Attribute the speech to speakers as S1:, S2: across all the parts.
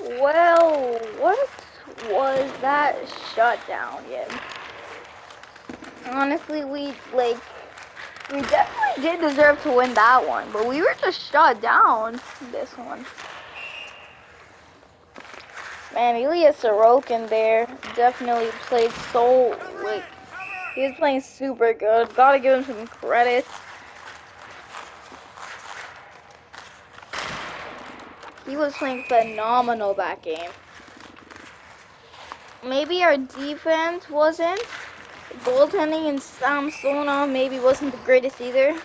S1: Well, what was that shutdown yet? Honestly, we definitely did deserve to win that one, but we were just shut down this one. Man, Ilya Sorokin there definitely played so, like, he was playing super good. Gotta give him some credit. He was playing phenomenal that game. Maybe our defense wasn't. Goaltending in Samsonov maybe wasn't the greatest either.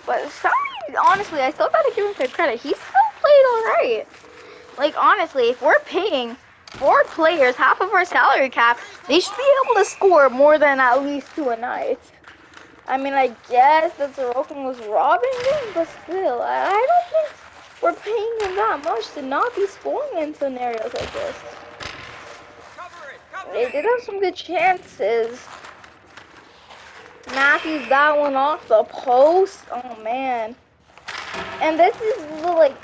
S1: But honestly, I still gotta give him some credit. He still played alright. Like, honestly, if we're paying 4 players half of our salary cap, they should be able to score more than at least 2 a night. I mean, I guess that Sorokin was robbing him, but still, I don't think we're paying him that much to not be scoring in scenarios like this. They did have some good chances. Matthews got one off the post. Oh, man. And this is the, like,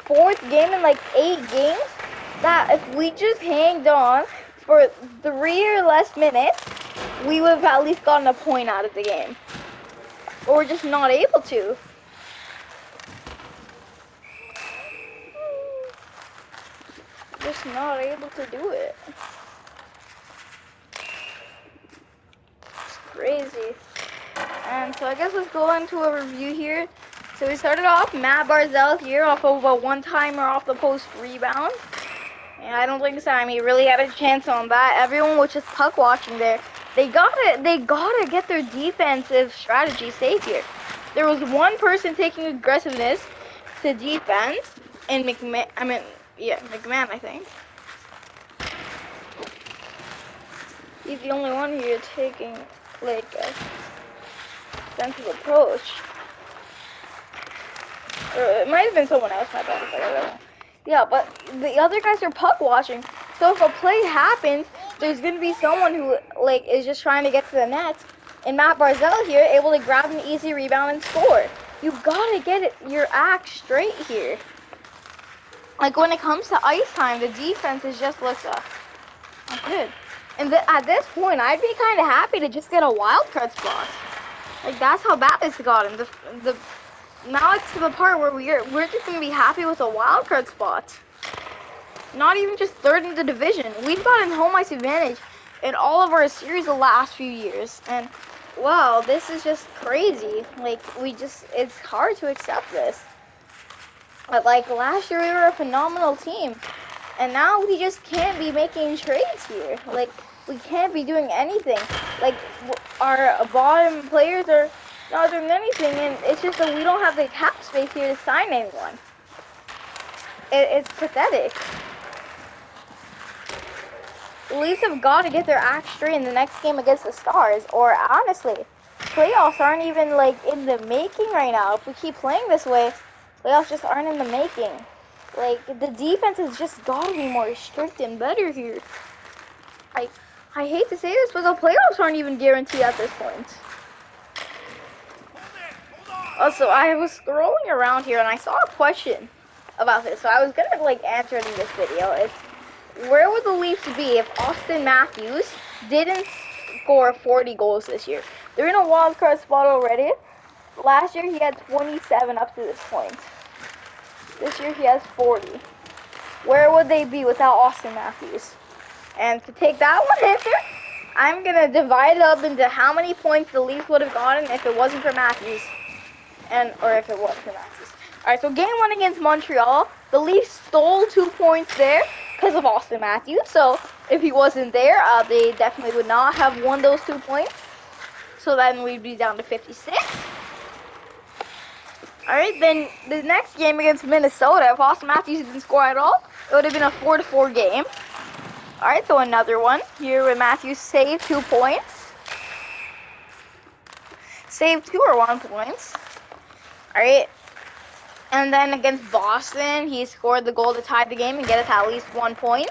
S1: 4th game in, like, 8 games that if we just hanged on for 3 or less minutes, we would have at least gotten a point out of the game. But we're just not able to. Just not able to do it. It's crazy. And so I guess let's go into a review here. So we started off Matt Barzal here off of a one-timer off the post rebound. And I don't think Sammy really had a chance on that. Everyone was just puck watching there. They gotta get their defensive strategy safe here. There was one person taking aggressiveness to defense, and McMahon, I think. He's the only one here taking, like, a defensive approach. Or it might have been someone else, my bad, I don't know. Yeah, but the other guys are puck watching, so if a play happens, there's going to be someone who, like, is just trying to get to the net, and Matt Barzal here, able to grab an easy rebound and score. You've got to get your act straight here. Like, when it comes to ice time, the defense is just looks not good. And at this point, I'd be kind of happy to just get a wild card spot. Like, that's how bad it's gotten. Now it's to the part where we're just going to be happy with a wild card spot. Not even just 3rd in the division. We've gotten home ice advantage in all of our series the last few years. And, wow, this is just crazy. Like, it's hard to accept this. But, like, last year we were a phenomenal team. And now we just can't be making trades here. Like, we can't be doing anything. Like, our bottom players are not doing anything, and it's just that we don't have the cap space here to sign anyone. It's pathetic. The Leafs have got to get their act straight in the next game against the Stars, or honestly, playoffs aren't even, like, in the making right now. If we keep playing this way, playoffs just aren't in the making. Like, the defense has just got to be more strict and better here. I hate to say this, but the playoffs aren't even guaranteed at this point. Also, I was scrolling around here and I saw a question about this, so I was gonna, like, answer it in this video. It's, where would the Leafs be if Austin Matthews didn't score 40 goals this year? They're in a wild card spot already. Last year he had 27 up to this point. This year he has 40. Where would they be without Austin Matthews? And to take that one answer, I'm going to divide it up into how many points the Leafs would have gotten if it wasn't for Matthews. Or if it was for Matthews. Alright, so game 1 against Montreal, the Leafs stole 2 points there because of Austin Matthews. So if he wasn't there, they definitely would not have won those 2 points. So then we'd be down to 56. Alright, then the next game against Minnesota, if Austin Matthews didn't score at all, it would have been a 4-4 game. Alright, so another one here where Matthews saved 2 points. Saved 2 or 1 points. Alright. And then against Boston, he scored the goal to tie the game and get us at least 1 point.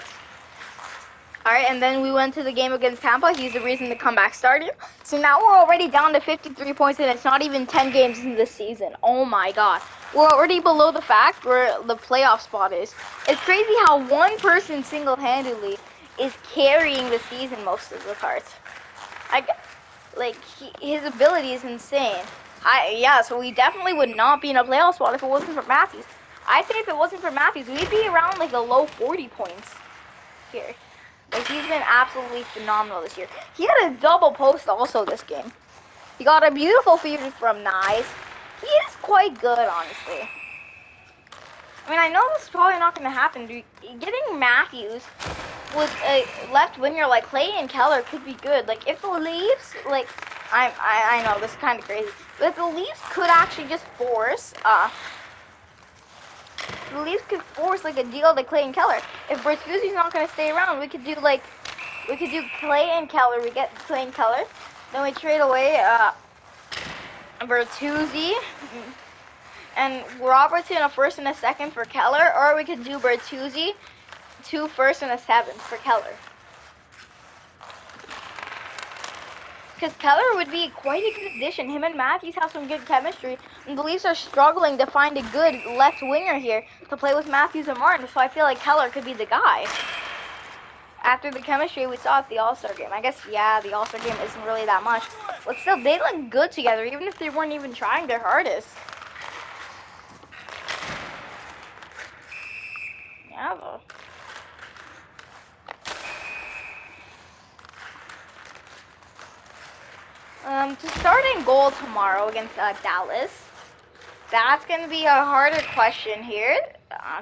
S1: Alright, and then we went to the game against Tampa. He's the reason the comeback started. So now we're already down to 53 points, and it's not even 10 games into the season. Oh my god. We're already below the fact where the playoff spot is. It's crazy how one person single-handedly is carrying the season most of the parts. His ability is insane. Yeah, so we definitely would not be in a playoff spot if it wasn't for Matthews. I think if it wasn't for Matthews, we'd be around like the low 40 points here. Like, he's been absolutely phenomenal this year. He had a double post also this game. He got a beautiful feed from Nice. He is quite good, honestly. I mean, I know this is probably not going to happen. Getting Matthews with a left winger like Clay and Keller could be good. Like, if the Leafs, like, I know this is kind of crazy, but if the Leafs could actually just force, the Leafs could force like a deal to Clay and Keller. If Bertuzzi's not going to stay around, we could do Clay and Keller. We get Clay and Keller, then we trade away Bertuzzi and Robertson, a first and a second for Keller, or we could do Bertuzzi, 2 firsts and a 7th for Keller. Because Keller would be quite a good addition. Him and Matthews have some good chemistry, and the Leafs are struggling to find a good left winger here to play with Matthews and Martin, so I feel like Keller could be the guy. After the chemistry we saw at the All-Star game. I guess, yeah, the All-Star game isn't really that much, but still, they look good together, even if they weren't even trying their hardest. Yeah, though. To start in goal tomorrow against Dallas, that's going to be a harder question here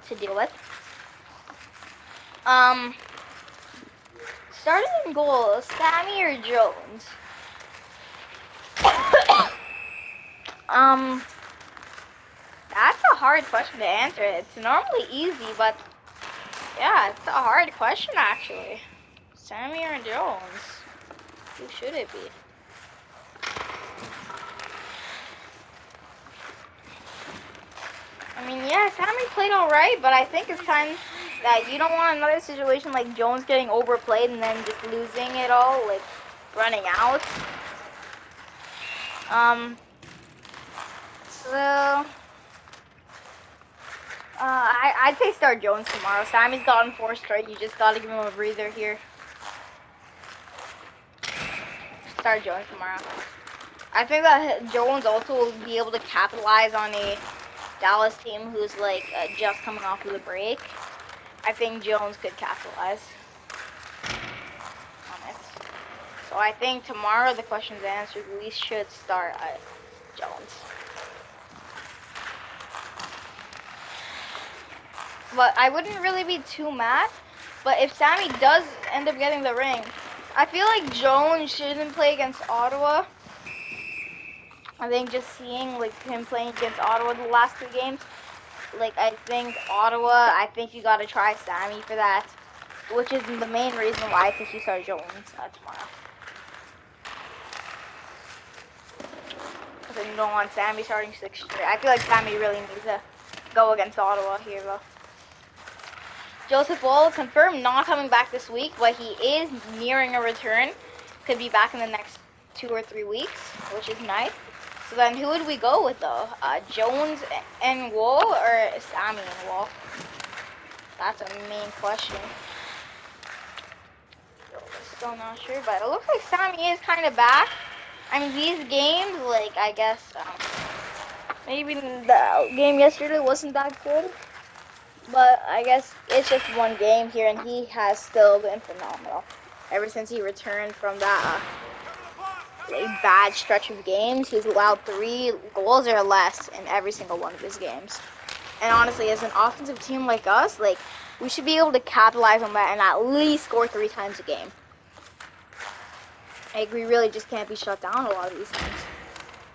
S1: to deal with. Starting in goal, Sammy or Jones? That's a hard question to answer. It's normally easy, but yeah, it's a hard question actually. Sammy or Jones? Who should it be? I mean, yeah, Sammy played alright, but I think it's time that you don't want another situation like Jones getting overplayed and then just losing it all, like running out. I'd say start Jones tomorrow. Sammy's gotten 4 straight. You just gotta give him a breather here. Start Jones tomorrow. I think that Jones also will be able to capitalize on a Dallas team who's like just coming off of the break. I think Jones could capitalize on it. So I think tomorrow the question's answered. We should start Jones. But I wouldn't really be too mad. But if Sammy does end up getting the ring, I feel like Jones shouldn't play against Ottawa. I think just seeing like him playing against Ottawa the last 2 games, like I think Ottawa, I think you gotta try Sammy for that, which is the main reason why I think you start Jones tomorrow. Because you don't want Sammy starting 6 straight. I feel like Sammy really needs to go against Ottawa here though. Joseph Woll confirmed not coming back this week, but he is nearing a return. Could be back in the next 2 or 3 weeks, which is nice. So then who would we go with though? Jones and Woll or Sammy and Woll? That's a main question. Still not sure, but it looks like Sammy is kind of back. I mean, these games, like, I guess, maybe the game yesterday wasn't that good. But I guess it's just 1 game here, and he has still been phenomenal. Ever since he returned from that bad stretch of games, he's allowed 3 goals or less in every single one of his games. And honestly, as an offensive team like us, like, we should be able to capitalize on that and at least score 3 times a game. Like, we really just can't be shut down a lot of these times.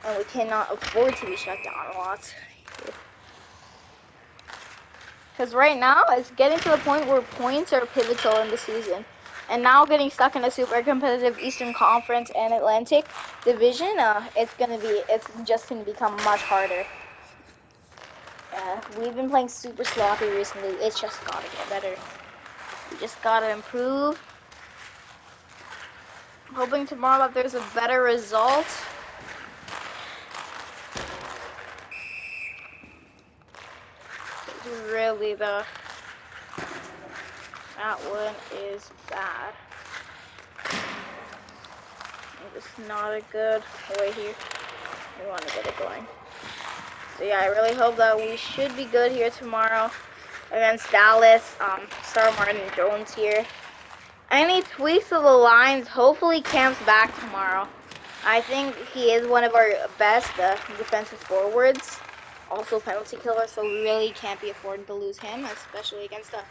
S1: And we cannot afford to be shut down a lot. Because right now, it's getting to the point where points are pivotal in the season. And now getting stuck in a super competitive Eastern Conference and Atlantic division, it's just gonna become much harder. We've been playing super sloppy recently. It's just gotta get better. We just gotta improve. Hoping tomorrow that there's a better result. Really, that one is bad. It's not a good way here. We want to get it going. So yeah, I really hope that we should be good here tomorrow against Dallas. Star Martin Jones here. Any tweaks of the lines, hopefully Cam's back tomorrow. I think he is one of our best defensive forwards. Also penalty killer, so we really can't be affording to lose him, especially against a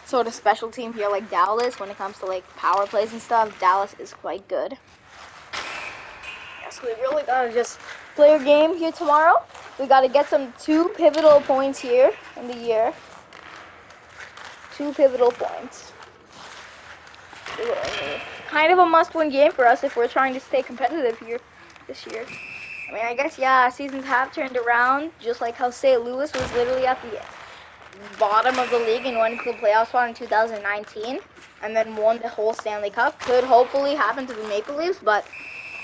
S1: sort of special team here like Dallas. When it comes to like power plays and stuff, Dallas is quite good. Yes, we really gotta just play a game here tomorrow. We gotta get some 2 pivotal points here in the year. 2 pivotal points. Kind of a must-win game for us if we're trying to stay competitive here this year. I mean, I guess, yeah, seasons have turned around, just like how St. Louis was literally at the bottom of the league and went into the playoff spot in 2019, and then won the whole Stanley Cup. Could hopefully happen to the Maple Leafs, but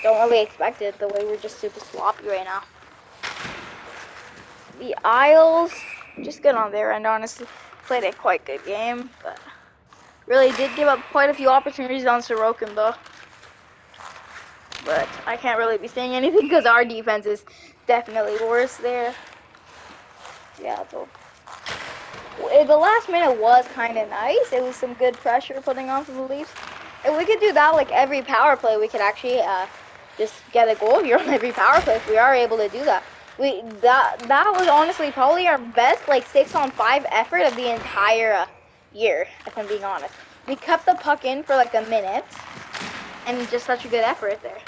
S1: don't really expect it the way we're just super sloppy right now. The Isles, just good on their end, honestly. Played a quite good game, but really did give up quite a few opportunities on Sorokin, though. But I can't really be saying anything because our defense is definitely worse there. Yeah, so the last minute was kind of nice. It was some good pressure putting on from the Leafs. If we could do that like every power play, we could actually just get a goal here on every power play if we are able to do that. That was honestly probably our best like 6-on-5 effort of the entire year, if I'm being honest. We kept the puck in for like a minute, and just such a good effort there.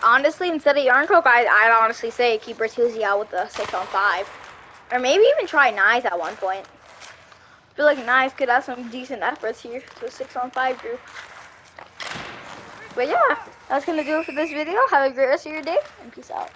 S1: Honestly, instead of Yarncroke, I'd honestly say keep Bertuzzi out with the 6-on-5. Or maybe even try Nyes at one point. I feel like Nyes could have some decent efforts here to a 6-on-5 group. But yeah, that's going to do it for this video. Have a great rest of your day, and peace out.